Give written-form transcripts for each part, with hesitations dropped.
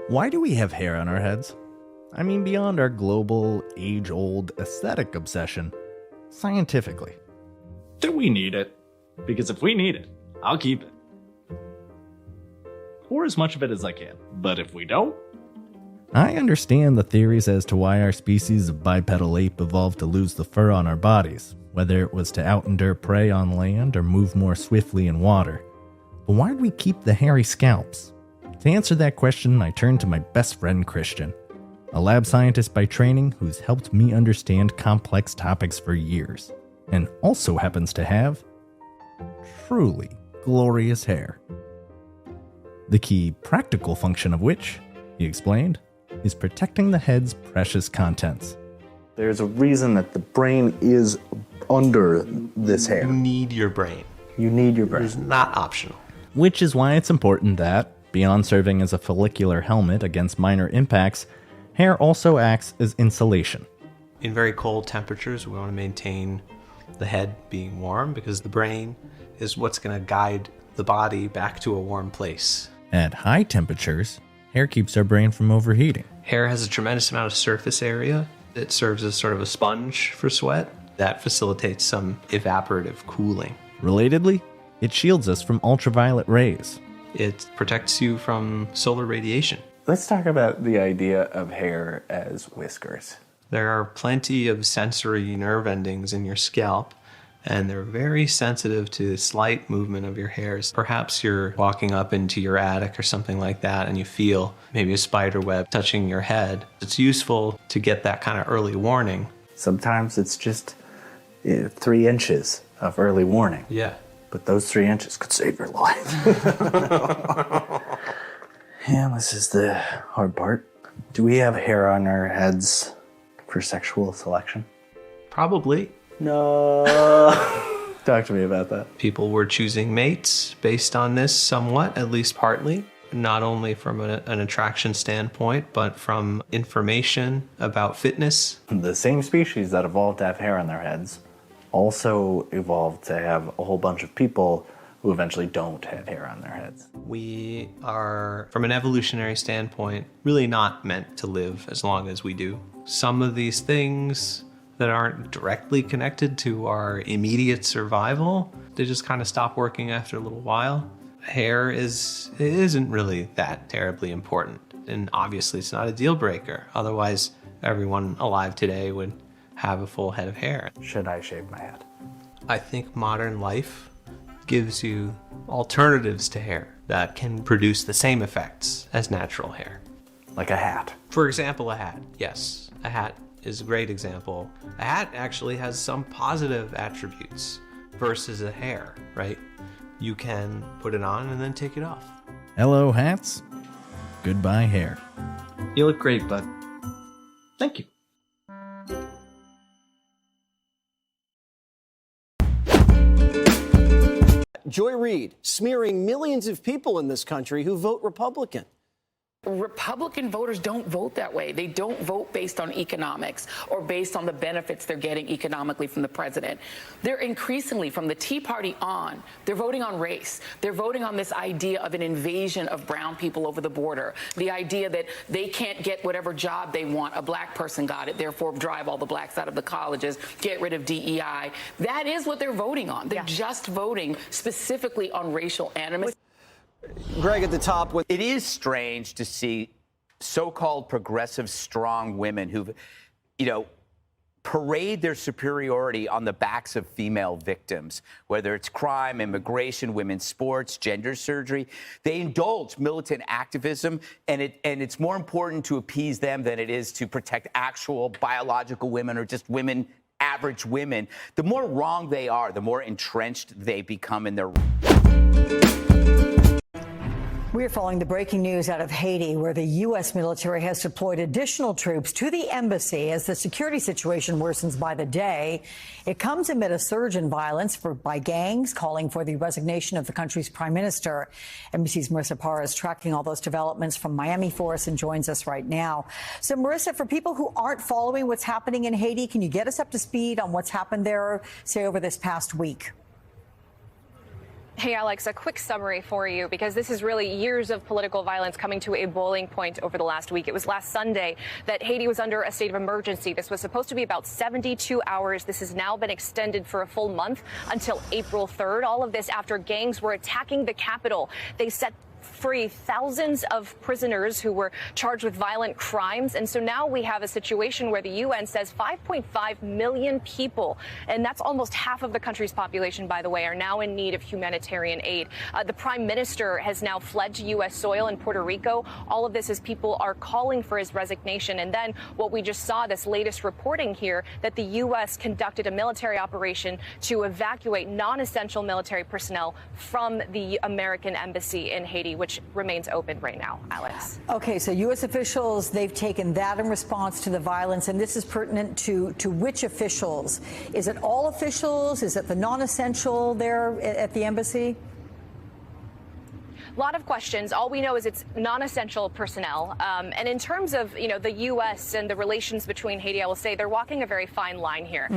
Why do we have hair on our heads? I mean, beyond our global, age-old aesthetic obsession, scientifically. Do we need it? Because if we need it, I'll keep it. Or as much of it as I can. But if we don't... I understand the theories as to why our species of bipedal ape evolved to lose the fur on our bodies, whether it was to outendure prey on land or move more swiftly in water. But why do we keep the hairy scalps? To answer that question, I turn to my best friend Christian, a lab scientist by training who's helped me understand complex topics for years, and also happens to have truly glorious hair. The key practical function of which, he explained, is protecting the head's precious contents. There's a reason that the brain is under this hair. You need your brain. You need your brain. It's not optional. Which is why it's important that, beyond serving as a follicular helmet against minor impacts, hair also acts as insulation. In very cold temperatures, we want to maintain the head being warm because the brain is what's going to guide the body back to a warm place. At high temperatures, hair keeps our brain from overheating. Hair has a tremendous amount of surface area. It serves as sort of a sponge for sweat. That facilitates some evaporative cooling. Relatedly, it shields us from ultraviolet rays. It protects you from solar radiation. Let's talk about the idea of hair as whiskers. There are plenty of sensory nerve endings in your scalp, and they're very sensitive to slight movement of your hairs. Perhaps you're walking up into your attic or something like that, and you feel maybe a spider web touching your head. It's useful to get that kind of early warning. Sometimes it's just 3 inches of early warning. Yeah. But those 3 inches could save your life. And this is the hard part. Do we have hair on our heads for sexual selection? Probably. No. Talk to me about that. People were choosing mates based on this somewhat, at least partly. Not only from an attraction standpoint, but from information about fitness. The same species that evolved to have hair on their heads also evolved to have a whole bunch of people who eventually don't have hair on their heads. We are, from an evolutionary standpoint, really not meant to live as long as we do. Some of these things that aren't directly connected to our immediate survival, they just kind of stop working after a little while. Hair isn't really that terribly important, and obviously it's not a deal breaker. Otherwise, everyone alive today would have a full head of hair. Should I shave my head? I think modern life gives you alternatives to hair that can produce the same effects as natural hair. Like a hat. For example, a hat. Yes, a hat is a great example. A hat actually has some positive attributes versus a hair, right? You can put it on and then take it off. Hello, hats. Goodbye, hair. You look great, bud. Thank you. Joy Reid smearing millions of people in this country who vote Republican. Republican voters don't vote that way. They don't vote based on economics or based on the benefits they're getting economically from the president. They're increasingly, from the Tea Party on, they're voting on race. They're voting on this idea of an invasion of brown people over the border. The idea that they can't get whatever job they want. A black person got it, therefore drive all the blacks out of the colleges, get rid of DEI. That is what they're voting on. They're just voting specifically on racial animus. Greg at the top. It is strange to see so-called progressive, strong women who've, parade their superiority on the backs of female victims, whether it's crime, immigration, women's sports, gender surgery. They indulge militant activism, and it's more important to appease them than it is to protect actual biological women or just women, average women. The more wrong they are, the more entrenched they become in their... We're following the breaking news out of Haiti, where the U.S. military has deployed additional troops to the embassy as the security situation worsens by the day. It comes amid a surge in violence by gangs calling for the resignation of the country's prime minister. NBC's Marissa Parra is tracking all those developments from Miami for us and joins us right now. So, Marissa, for people who aren't following what's happening in Haiti, can you get us up to speed on what's happened there, say, over this past week? Hey, Alex, a quick summary for you, because this is really years of political violence coming to a boiling point over the last week. It was last Sunday that Haiti was under a state of emergency. This was supposed to be about 72 hours. This has now been extended for a full month until April 3rd. All of this after gangs were attacking the capital. They set free thousands of prisoners who were charged with violent crimes. And so now we have a situation where the UN says 5.5 million people, and that's almost half of the country's population, by the way, are now in need of humanitarian aid. The prime minister has now fled to U.S. soil in Puerto Rico. All of this as people are calling for his resignation. And then what we just saw, this latest reporting here, that the U.S. conducted a military operation to evacuate non-essential military personnel from the American embassy in Haiti, which remains open right now, Alex. Okay, so U.S. officials, they've taken that in response to the violence, and this is pertinent to which officials? Is it all officials? Is it the non-essential there at the embassy? A lot of questions. All we know is it's non-essential personnel. And in terms of, the U.S. and the relations between Haiti, I will say they're walking a very fine line here.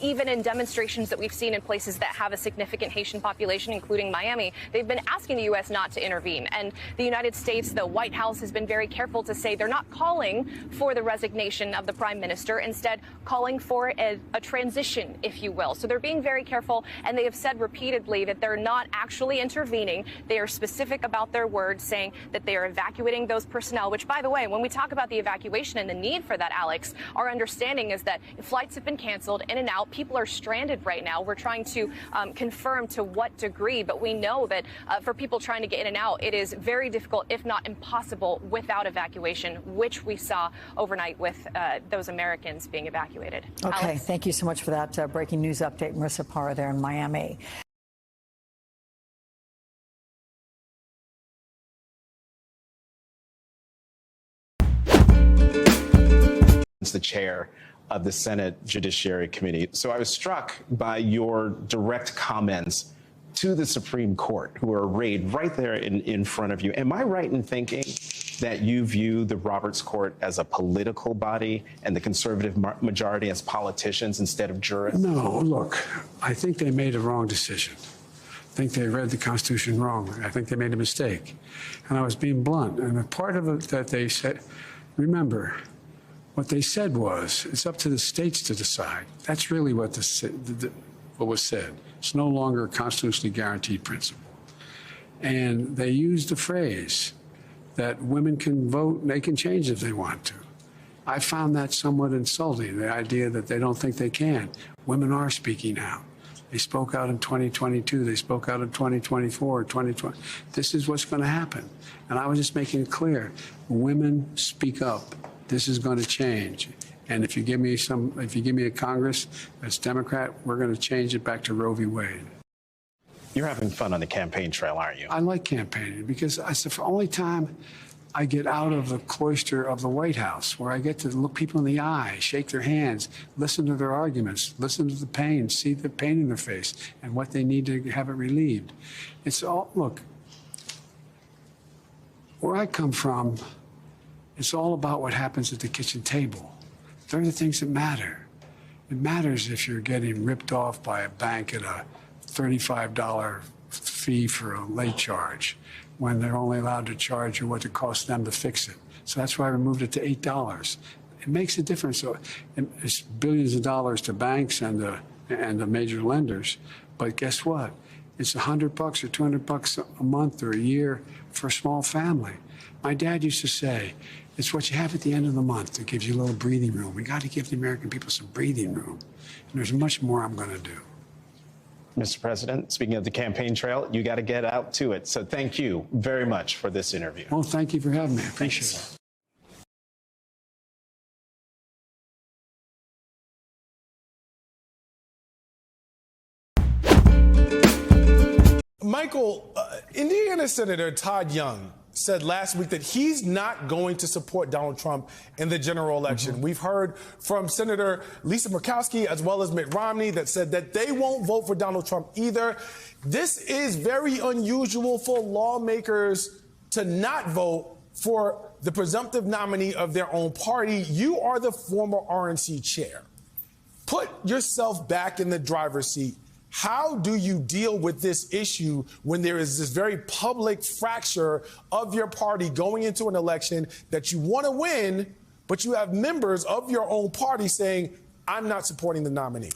Even in demonstrations that we've seen in places that have a significant Haitian population, including Miami, they've been asking the U.S. not to intervene. And the United States, the White House, has been very careful to say they're not calling for the resignation of the prime minister, instead calling for a transition, if you will. So they're being very careful, and they have said repeatedly that they're not actually intervening. They are specific about their words, saying that they are evacuating those personnel, which, by the way, when we talk about the evacuation and the need for that, Alex, our understanding is that flights have been canceled in and out. People are stranded right now. We're trying to confirm to what degree, but we know that for people trying to get in and out, it is very difficult, if not impossible, without evacuation, which we saw overnight with those Americans being evacuated. Okay, Alex? thank you so much for that breaking news update, Marissa Parra there in Miami. The chair of the Senate Judiciary Committee. So I was struck by your direct comments to the Supreme Court, who are arrayed right there in front of you. Am I right in thinking that you view the Roberts Court as a political body and the conservative majority as politicians instead of jurists? No, look, I think they made a wrong decision. I think they read the Constitution wrongly. I think they made a mistake. And I was being blunt. And a part of it that they said, remember, what they said was, it's up to the states to decide. That's really what was said. It's no longer a constitutionally guaranteed principle. And they used the phrase that women can vote, they can change if they want to. I found that somewhat insulting, the idea that they don't think they can. Women are speaking out. They spoke out in 2022. They spoke out in 2024, 2020. This is what's going to happen. And I was just making it clear. Women speak up. This is going to change. And if you give me a Congress that's Democrat, we're going to change it back to Roe v. Wade. You're having fun on the campaign trail, aren't you? I like campaigning because it's the only time I get out of the cloister of the White House, where I get to look people in the eye, shake their hands, listen to their arguments, listen to the pain, see the pain in their face and what they need to have it relieved. It's all, look, where I come from, it's all about what happens at the kitchen table. They're the things that matter. It matters if you're getting ripped off by a bank at a $35 fee for a late charge when they're only allowed to charge you what it costs them to fix it. So that's why we moved it to $8. It makes a difference. So it's billions of dollars to banks and the major lenders. But guess what? It's $100 or $200 a month or a year for a small family. My dad used to say, it's what you have at the end of the month that gives you a little breathing room. We got to give the American people some breathing room. And there's much more I'm going to do. Mr. President, speaking of the campaign trail, you got to get out to it. So thank you very much for this interview. Well, thank you for having me. I appreciate it. Michael, Indiana Senator Todd Young said last week that he's not going to support Donald Trump in the general election. We've heard from Senator Lisa Murkowski as well as Mitt Romney that said that they won't vote for Donald Trump either. This is very unusual for lawmakers to not vote for the presumptive nominee of their own party. You are the former RNC chair. Put yourself back in the driver's seat. How do you deal with this issue when there is this very public fracture of your party going into an election that you want to win, but you have members of your own party saying, I'm not supporting the nominee?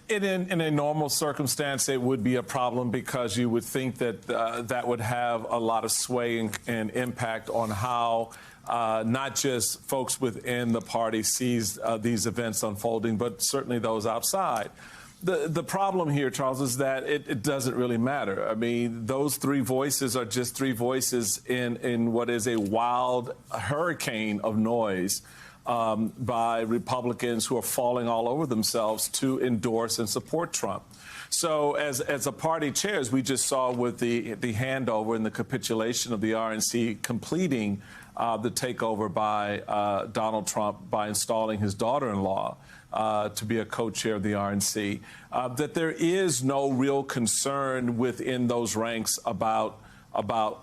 In a normal circumstance, it would be a problem because you would think that that would have a lot of sway and impact on how not just folks within the party sees these events unfolding, but certainly those outside. The problem here, Charles, is that it doesn't really matter. I mean, those three voices are just three voices in what is a wild hurricane of noise by Republicans who are falling all over themselves to endorse and support Trump. So as a party chair, as we just saw with the handover and the capitulation of the RNC completing the takeover by Donald Trump by installing his daughter-in-law to be a co-chair of the RNC, that there is no real concern within those ranks about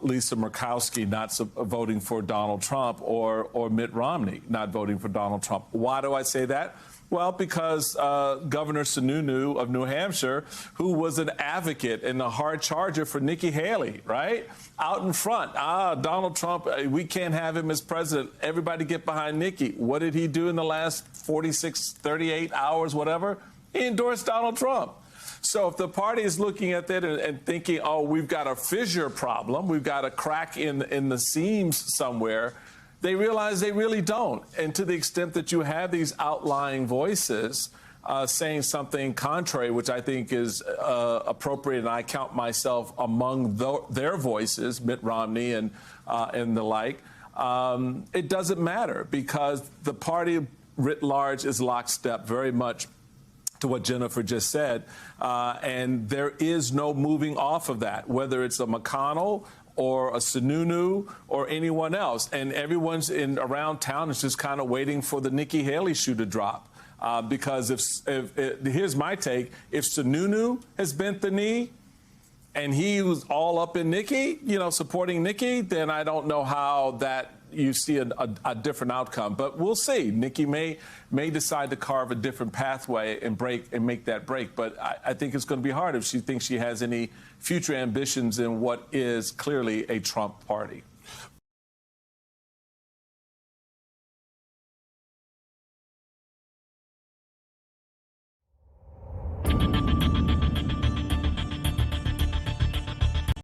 Lisa Murkowski not voting for Donald Trump or Mitt Romney not voting for Donald Trump. Why do I say that? Well, because Governor Sununu of New Hampshire, who was an advocate and a hard charger for Nikki Haley, right? Out in front. Donald Trump, we can't have him as president. Everybody get behind Nikki. What did he do in the last 46, 38 hours, whatever? He endorsed Donald Trump. So if the party is looking at that and thinking, oh, we've got a fissure problem, we've got a crack in the seams somewhere, they realize they really don't. And to the extent that you have these outlying voices saying something contrary, which I think is appropriate, and I count myself among their voices, Mitt Romney and the like, it doesn't matter because the party writ large is lockstep very much to what Jennifer just said, and there is no moving off of that, whether it's a McConnell or a Sununu or anyone else. And everyone's around town is just kind of waiting for the Nikki Haley shoe to drop. Because here's my take, if Sununu has bent the knee and he was all up in Nikki, supporting Nikki, then I don't know how that you see a different outcome. But we'll see. Nikki may decide to carve a different pathway and make that break. But I think it's going to be hard if she thinks she has any future ambitions in what is clearly a Trump party.